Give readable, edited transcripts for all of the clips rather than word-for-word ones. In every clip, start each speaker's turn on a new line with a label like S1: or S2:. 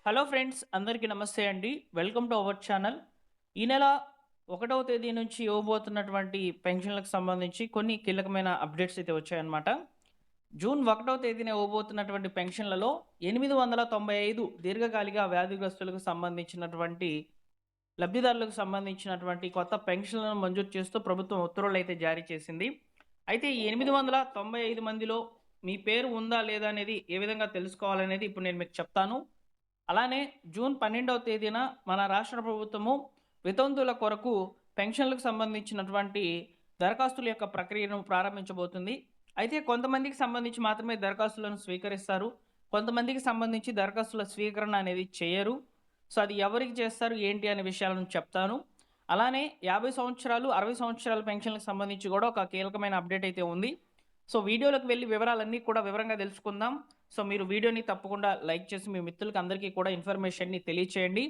S1: Hello friends, అందరికీ నమస్తే అండి. Welcome to our channel. ఈ నెల 1వ తేదీ నుంచి ఇవ్వబోతున్నటువంటి పెన్షన్‌లకు సంబంధించి కొన్ని కీలకమైన అప్డేట్స్ అయితే వచ్చాయన్నమాట. జూన్ 1వ తేదీన ఇవ్వబోతున్నటువంటి పెన్షన్‌లలో 895 దీర్ఘకాలిక వ్యాధిగ్రస్తులకు సంబంధించినటువంటి లబ్ధిదారులకు సంబంధించినటువంటి కొత్త పెన్షన్‌లను మంజూరు చేస్తూ ప్రభుత్వం ఉత్తర్వులైతే జారీ చేసింది. అయితే ఈ 895 మందిలో మీ పేరు ఉందా లేదా అనేది ఏ విధంగా తెలుసుకోవాలనేది ఇప్పుడు నేను మీకు చెప్తాను. అలానే జూన్ 12వ తేదీన మన రాష్ట్ర ప్రభుత్వము వితంతువుల కొరకు పెన్షన్లకు సంబంధించినటువంటి దరఖాస్తుల యొక్క ప్రక్రియను ప్రారంభించబోతుంది. అయితే కొంతమందికి సంబంధించి మాత్రమే దరఖాస్తులను స్వీకరిస్తారు. కొంతమందికి సంబంధించి దరఖాస్తుల స్వీకరణ అనేది చేయరు. సో అది ఎవరికి చేస్తారు ఏంటి అనే విషయాలను చెప్తాను. అలానే 50 సంవత్సరాలు, 60 సంవత్సరాల పెన్షన్‌లకు సంబంధించి కూడా ఒక కీలకమైన అప్డేట్ అయితే ఉంది. సో వీడియోలోకి వెళ్లి వివరాలన్నీ కూడా వివరంగా తెలుసుకుందాం. సో మీరు వీడియోని తప్పకుండా లైక్ చేసి మీ మిత్రులకి అందరికీ కూడా ఇన్ఫర్మేషన్‌ని తెలియచేయండి.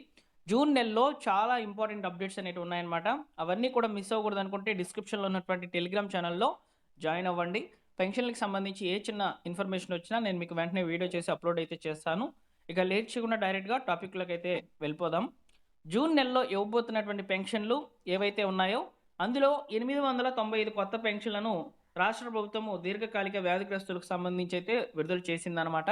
S1: జూన్ నెలలో చాలా ఇంపార్టెంట్ అప్డేట్స్ అనేటివి ఉన్నాయన్నమాట. అవన్నీ కూడా మిస్ అవ్వకూడదనుకుంటే డిస్క్రిప్షన్‌లో ఉన్నటువంటి టెలిగ్రామ్ ఛానల్‌లో జాయిన్ అవ్వండి. పెన్షన్‌లకి సంబంధించి ఏ చిన్న ఇన్ఫర్మేషన్ వచ్చినా నేను మీకు వెంటనే వీడియో చేసి అప్లోడ్ అయితే చేస్తాను. ఇక లేట్ చేయకుండా డైరెక్ట్‌గా టాపిక్‌లోకి అయితే వెళ్ళిపోదాం. జూన్ నెలలో ఇవ్వబోతున్నటువంటి పెన్షన్‌లు ఏవైతే ఉన్నాయో అందులో 895 కొత్త పెన్షన్‌లను రాష్ట్ర ప్రభుత్వము దీర్ఘకాలిక వ్యాధిగ్రస్తులకు సంబంధించి అయితే విడుదల చేసిందనమాట.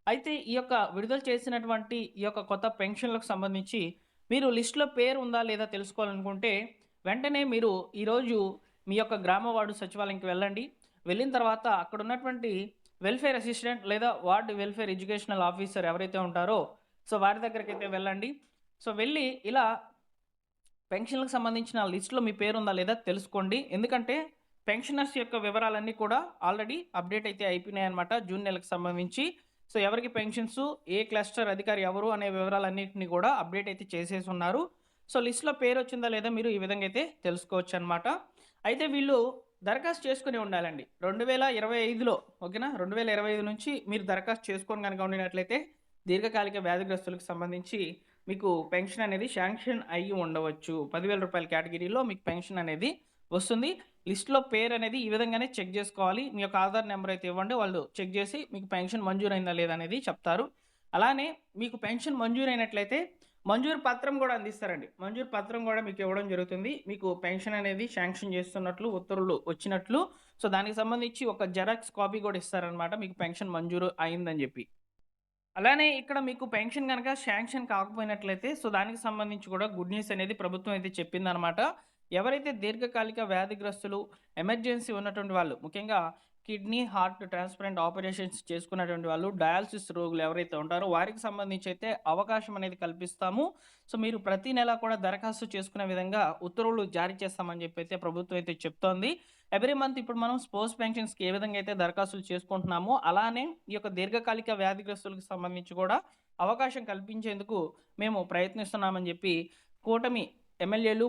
S1: అయితే ఈ యొక్క విడుదల చేసినటువంటి ఈ యొక్క కొత్త పెన్షన్‌లకు సంబంధించి మీరు లిస్ట్‌లో పేరు ఉందా లేదా తెలుసుకోవాలనుకుంటే వెంటనే మీరు ఈరోజు మీ యొక్క గ్రామ వార్డు సచివాలయంకి వెళ్ళండి. వెళ్ళిన తర్వాత అక్కడ ఉన్నటువంటి వెల్ఫేర్ అసిస్టెంట్ లేదా వార్డ్ వెల్ఫేర్ ఎడ్యుకేషనల్ ఆఫీసర్ ఎవరైతే ఉంటారో సో వారి దగ్గరికైతే వెళ్ళండి. సో వెళ్ళి ఇలా పెన్షన్‌లకు సంబంధించిన లిస్ట్‌లో మీ పేరుందా లేదా తెలుసుకోండి. ఎందుకంటే పెన్షనర్స్ యొక్క వివరాలన్నీ కూడా ఆల్రెడీ అప్డేట్ అయితే అయిపోయినాయన్నమాట జూన్ నెలకు సంబంధించి. సో ఎవరికి పెన్షన్స్, ఏ క్లస్టర్ అధికారి ఎవరు అనే వివరాలన్నిటిని కూడా అప్డేట్ అయితే చేసేసున్నారు. సో లిస్ట్‌లో పేరొచ్చిందా లేదా మీరు ఈ విధంగా అయితే తెలుసుకోవచ్చనమాట. అయితే వీళ్ళు దరఖాస్తు చేసుకొని ఉండాలండి. 2025లో ఓకేనా? 2025 నుంచి మీరు దరఖాస్తు చేసుకొని గనుక ఉండినట్లయితే దీర్ఘకాలిక వ్యాధిగ్రస్తులకు సంబంధించి మీకు పెన్షన్ అనేది శాంక్షన్ అయ్యి ఉండవచ్చు. రూ. 10,000 కేటగిరీలో మీకు పెన్షన్ అనేది వస్తుంది. లిస్ట్‌లో పేరనేది ఈ విధంగానే చెక్ జేసుకోవాలి. మీ యొక్క ఆధార్ నంబర్ అయితే ఇవ్వండి. వాళ్ళు చెక్ జేసి మీకు పెన్షన్ మంజూరైందా లేదా అనేది చెప్తారు. అలానే మీకు పెన్షన్ మంజూరైనట్లయితే మంజూరు పత్రం గూడా అందిస్తారండి. మంజూరు పత్రం గూడా మీకు ఇవ్వడం జరుగుతుంది. మీకు పెన్షన్ అనేది శాంక్షన్ చేస్తున్నట్లు ఉత్తర్వులు వచ్చినట్లు. సో దానికి సంబంధించి ఒక జెరాక్స్ కాపీ గూడా ఇస్తారనమాట. మీకు పెన్షన్ మంజూరు అయిందని జెప్పి. అలానే ఇక్కడ మీకు పెన్షన్ గనక శాంక్షన్ కాకపోయినట్లయితే, సో దానికి సంబంధించి కూడా గుడ్ న్యూస్ అనేది ప్రభుత్వం అయితే చెప్పిందనమాట. ఎవరైతే దీర్ఘకాలిక వ్యాధిగ్రస్తులు, ఎమర్జెన్సీ ఉన్నటువంటి వాళ్ళు, ముఖ్యంగా కిడ్నీ, హార్ట్ ట్రాన్స్‌ప్లాంట్ ఆపరేషన్స్ చేసుకున్నటువంటి వాళ్ళు, డయాలిసిస్ రోగులు ఎవరైతే ఉంటారో వారికి సంబంధించి అయితే అవకాశం అనేది కల్పిస్తాము. సో మీరు ప్రతి నెల కూడా దరఖాస్తు చేసుకునే విధంగా ఉత్తర్వులు జారీ చేస్తామని చెప్పి అయితే ప్రభుత్వం అయితే చెప్తోంది. ఎవ్రీ మంత్ ఇప్పుడు మనం స్పోర్ట్స్ పెన్షన్స్‌కి ఏ విధంగా అయితే దరఖాస్తులు చేసుకుంటున్నామో, అలానే ఈ యొక్క దీర్ఘకాలిక వ్యాధిగ్రస్తులకు సంబంధించి కూడా అవకాశం కల్పించేందుకు మేము ప్రయత్నిస్తున్నామని చెప్పి కూటమి ఎమ్మెల్యేలు,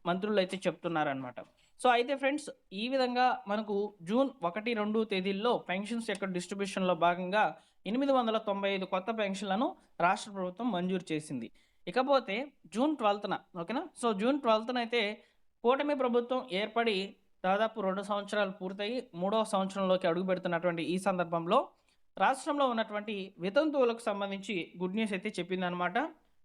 S1: మంత్రులైతే చెప్తున్నారనమాట. సో అయితే ఫ్రెండ్స్, ఈ విధంగా మనకు జూన్ 1, 2 తేదీల్లో పెన్షన్స్ యొక్క డిస్ట్రిబ్యూషన్‌లో భాగంగా 895 కొత్త పెన్షన్‌లను రాష్ట్ర ప్రభుత్వం మంజూరు చేసింది. ఇకపోతే జూన్ 12న ఓకేనా? సో జూన్ 12న అయితే కూటమి ప్రభుత్వం ఏర్పడి దాదాపు 2 సంవత్సరాలు పూర్తయి, మూడవ సంవత్సరంలోకి అడుగుపెడుతున్నటువంటి ఈ సందర్భంలో రాష్ట్రంలో ఉన్నటువంటి వితంతువులకు సంబంధించి గుడ్ న్యూస్ అయితే చెప్పిందనమాట.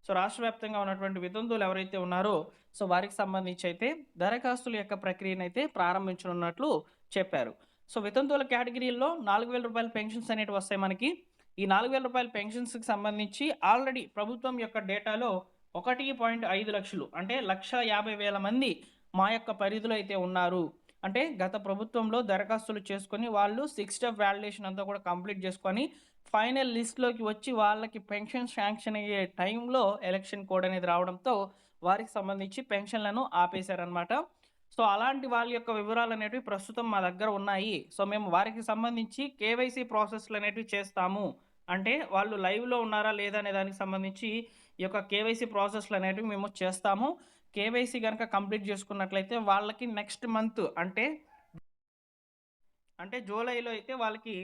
S1: సో రాష్ట్ర వ్యాప్తంగా ఉన్నటువంటి వితంతువులు ఎవరైతే ఉన్నారో, సో వారికి సంబంధించి అయితే దరఖాస్తుల యొక్క ప్రక్రియనైతే ప్రారంభించనున్నట్లు చెప్పారు. సో వితంతువుల కేటగిరీల్లో రూ. 4,000 పెన్షన్స్ అనేటివి వస్తాయి మనకి. ఈ రూ. 4,000 పెన్షన్స్‌కి సంబంధించి ఆల్రెడీ ప్రభుత్వం యొక్క డేటాలో 1.5 లక్షలు అంటే 1,50,000 మంది మా యొక్క పరిధిలో అయితే ఉన్నారు. అంటే గత ప్రభుత్వంలో దరఖాస్తులు చేసుకొని వాళ్ళు 6 స్టెప్ వాలిడేషన్ అంతా కూడా కంప్లీట్ చేసుకొని ఫైనల్ లిస్ట్‌లోకి వచ్చి వాళ్ళకి పెన్షన్ శాంక్షన్ అయ్యే టైంలో ఎలక్షన్ కోడ్ అనేది రావడంతో వారికి సంబంధించి పెన్షన్‌లను ఆపేశారనమాట. సో అలాంటి వాళ్ళ యొక్క వివరాలనేటివి ప్రస్తుతం మా దగ్గర ఉన్నాయి. సో మేము వారికి సంబంధించి కేవైసీ ప్రాసెస్‌లనేటివి చేస్తాము. అంటే వాళ్ళు లైవ్‌లో ఉన్నారా లేదా అనే దానికి సంబంధించి ఈ యొక్క కేవైసీ ప్రాసెస్‌లనేటివి మేము చేస్తాము. కేవైసీ గనక కంప్లీట్ చేసుకున్నట్లయితే వాళ్ళకి నెక్స్ట్ మంత్ అంటే జూలైలో అయితే వాళ్ళకి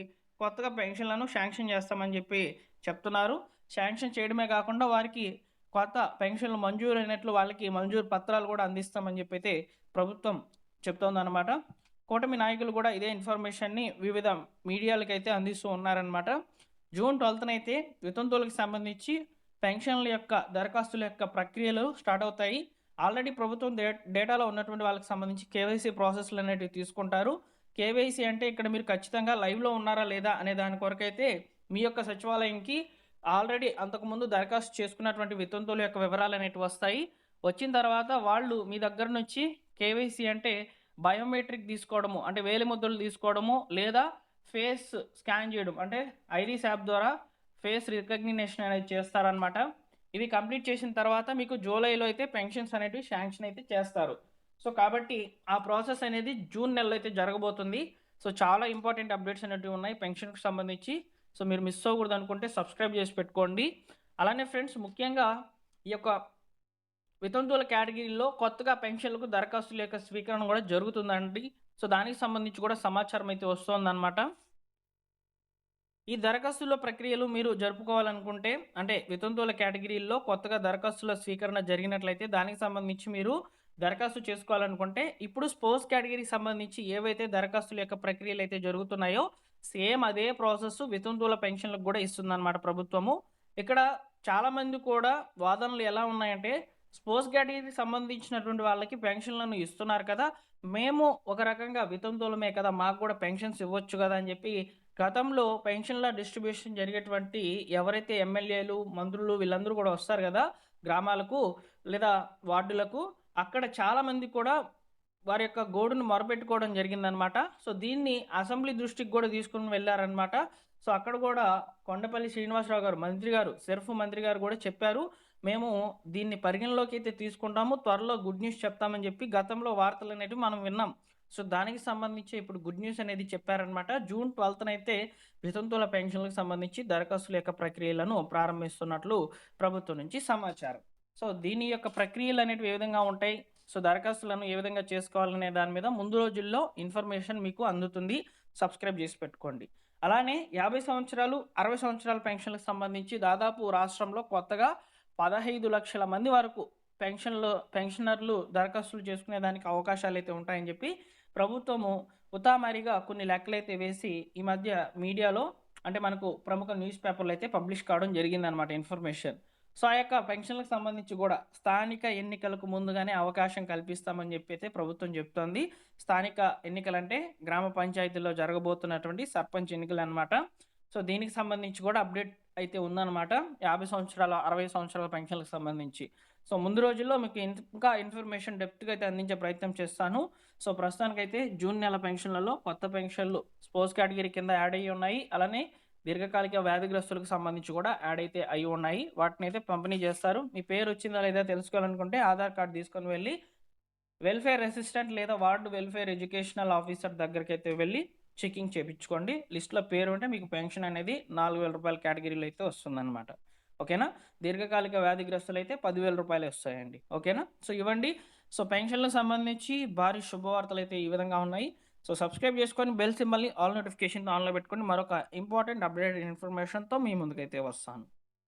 S1: కొత్తగా పెన్షన్‌లను శాంక్షన్ చేస్తామని చెప్పి చెప్తున్నారు. శాంక్షన్ చేయడమే కాకుండా వారికి కొత్త పెన్షన్‌లు మంజూరైనట్లు వాళ్ళకి మంజూరు పత్రాలు కూడా అందిస్తామని చెప్పైతే ప్రభుత్వం చెప్తోందనమాట. కూటమి నాయకులు కూడా ఇదే ఇన్ఫర్మేషన్‌ని వివిధ మీడియాలకైతే అందిస్తూ ఉన్నారనమాట. జూన్ 12న అయితే వితంతువులకు సంబంధించి పెన్షన్ల యొక్క దరఖాస్తుల యొక్క ప్రక్రియలు స్టార్ట్ అవుతాయి. ఆల్రెడీ ప్రభుత్వం డేటాలో ఉన్నటువంటి వాళ్ళకి సంబంధించి కేవైసీ ప్రాసెస్‌లు అనేటివి తీసుకుంటారు. కేవైసీ అంటే ఇక్కడ మీరు ఖచ్చితంగా లైవ్‌లో ఉన్నారా లేదా అనే దాని కొరకైతే మీ యొక్క సచివాలయంకి ఆల్రెడీ అంతకుముందు దరఖాస్తు చేసుకున్నటువంటి వితంతువుల యొక్క వివరాలనేటివి వస్తాయి. వచ్చిన తర్వాత వాళ్ళు మీ దగ్గర నుంచి కేవైసీ అంటే బయోమెట్రిక్ తీసుకోవడము, అంటే వేలిముద్రలు తీసుకోవడము, లేదా ఫేస్ స్కాన్ చేయడం, అంటే ఐరిస్ యాప్ ద్వారా ఫేస్ రికగ్నిషన్ అనేది చేస్తారనమాట. ఇవి కంప్లీట్ చేసిన తర్వాత మీకు జూలైలో అయితే పెన్షన్స్ అనేటివి శాంక్షన్ అయితే చేస్తారు. సో కాబట్టి ఆ ప్రాసెస్ అనేది జూన్ నెలలో అయితే జరగబోతుంది. సో చాలా ఇంపార్టెంట్ అప్డేట్స్ అనేటివి ఉన్నాయి పెన్షన్‌కి సంబంధించి. సో మీరు మిస్ అవ్వకూడదు అనుకుంటే సబ్స్క్రైబ్ చేసి పెట్టుకోండి. అలానే ఫ్రెండ్స్, ముఖ్యంగా ఈ యొక్క వితంతువుల కేటగిరీలో కొత్తగా పెన్షన్లకు దరఖాస్తుల యొక్క స్వీకరణ కూడా జరుగుతుందండి. సో దానికి సంబంధించి కూడా సమాచారం అయితే వస్తోందనమాట. ఈ దరఖాస్తుల ప్రక్రియలు మీరు జరుపుకోవాలనుకుంటే, అంటే వితంతువుల కేటగిరీల్లో కొత్తగా దరఖాస్తుల స్వీకరణ జరిగినట్లయితే దానికి సంబంధించి మీరు దరఖాస్తు చేసుకోవాలనుకుంటే, ఇప్పుడు స్పోర్ట్స్ కేటగిరీకి సంబంధించి ఏవైతే దరఖాస్తుల యొక్క ప్రక్రియలు అయితే జరుగుతున్నాయో సేమ్ అదే ప్రాసెస్ వితంతువుల పెన్షన్లకు కూడా ఇస్తుందన్నమాట ప్రభుత్వము. ఇక్కడ చాలామంది కూడా వాదనలు ఎలా ఉన్నాయంటే, స్పోర్ట్స్ కేటగిరీకి సంబంధించినటువంటి వాళ్ళకి పెన్షన్లను ఇస్తున్నారు కదా, మేము ఒక రకంగా వితంతువులమే కదా, మాకు కూడా పెన్షన్స్ ఇవ్వచ్చు కదా అని చెప్పి గతంలో పెన్షన్ల డిస్ట్రిబ్యూషన్ జరిగేటువంటి ఎవరైతే ఎమ్మెల్యేలు, మంత్రులు వీళ్ళందరూ కూడా వస్తారు కదా గ్రామాలకు లేదా వార్డులకు, అక్కడ చాలామంది కూడా వారి యొక్క గోడును మొరపెట్టుకోవడం జరిగిందనమాట. సో దీన్ని అసెంబ్లీ దృష్టికి కూడా తీసుకొని వెళ్ళారనమాట. సో అక్కడ కూడా కొండపల్లి శ్రీనివాసరావు గారు, మంత్రి గారు, సెర్ఫ్ మంత్రి గారు కూడా చెప్పారు, మేము దీన్ని పరిగణలోకి అయితే తీసుకుంటాము, త్వరలో గుడ్ న్యూస్ చెప్తామని చెప్పి గతంలో వార్తలు అనేటివి మనం విన్నాం. సో దానికి సంబంధించి ఇప్పుడు గుడ్ న్యూస్ అనేది చెప్పారనమాట. జూన్ 12న అయితే వితంతువుల పెన్షన్లకు సంబంధించి దరఖాస్తుల యొక్క ప్రక్రియలను ప్రారంభిస్తున్నట్లు ప్రభుత్వం నుంచి సమాచారం. సో దీని యొక్క ప్రక్రియలు అనేటివి ఏ విధంగా ఉంటాయి, సో దరఖాస్తులను ఏ విధంగా చేసుకోవాలనే దాని మీద ముందు రోజుల్లో ఇన్ఫర్మేషన్ మీకు అందుతుంది. సబ్స్క్రైబ్ చేసి పెట్టుకోండి. అలానే 50 సంవత్సరాలు 60 సంవత్సరాల పెన్షన్లకు సంబంధించి దాదాపు రాష్ట్రంలో కొత్తగా 15 లక్షల మంది వరకు పెన్షనర్లు దరఖాస్తులు చేసుకునే దానికి అవకాశాలు అయితే ఉంటాయని చెప్పి ప్రభుత్వము ఉతామారిగా కొన్ని లెక్కలైతే వేసి ఈ మధ్య మీడియాలో, అంటే మనకు ప్రముఖ న్యూస్ పేపర్లు అయితే పబ్లిష్ కావడం జరిగిందనమాట ఇన్ఫర్మేషన్. సో ఆ యొక్క పెన్షన్లకు సంబంధించి కూడా స్థానిక ఎన్నికలకు ముందుగానే అవకాశం కల్పిస్తామని చెప్పి అయితే ప్రభుత్వం చెప్తోంది. స్థానిక ఎన్నికలంటే గ్రామ పంచాయతీల్లో జరగబోతున్నటువంటి సర్పంచ్ ఎన్నికలు అనమాట. సో దీనికి సంబంధించి కూడా అప్డేట్ అయితే ఉందన్నమాట, 50 సంవత్సరాల 60 సంవత్సరాల పెన్షన్లకు సంబంధించి. సో ముందు రోజుల్లో మీకు ఇంకా ఇన్ఫర్మేషన్ డెప్త్గా అయితే అందించే ప్రయత్నం చేస్తాను. సో ప్రస్తుతానికైతే జూన్ నెల పెన్షన్లలో కొత్త పెన్షన్లు స్పోర్ట్స్ కేటగిరీ కింద యాడ్ అయ్యి ఉన్నాయి. అలానే దీర్ఘకాలిక వ్యాధిగ్రస్తులకు సంబంధించి కూడా యాడ్ అయితే అయి ఉన్నాయి. వాటిని అయితే పంపిణీ చేస్తారు. మీ పేరు వచ్చిందా లేదా తెలుసుకోవాలనుకుంటే ఆధార్ కార్డు తీసుకొని వెళ్ళి వెల్ఫేర్ అసిస్టెంట్ లేదా వార్డు వెల్ఫేర్ ఎడ్యుకేషనల్ ఆఫీసర్ దగ్గరికి అయితే వెళ్ళి చెకింగ్ చేయించుకోండి. లిస్ట్లో పేరు ఉంటే మీకు పెన్షన్ అనేది 4,000 రూపాయల కేటగిరీలో అయితే వస్తుందన్నమాట. ఓకేనా. దీర్ఘకాలిక వ్యాధిగ్రస్తులు అయితే 10,000 రూపాయలు వస్తాయండి. ఓకేనా. సో ఇవ్వండి. సో పెన్షన్లకు సంబంధించి భారీ శుభవార్తలు అయితే ఈ విధంగా ఉన్నాయి. సో సబ్స్క్రైబ్ చేసుకొని బెల్ సింబల్ని ఆల్ నోటిఫికేషన్ ఆన్లో పెట్టుకొని మరొక ఇంపార్టెంట్ అప్డేటెడ్ ఇన్ఫర్మేషన్తో మీ ముందుకైతే వస్తాను.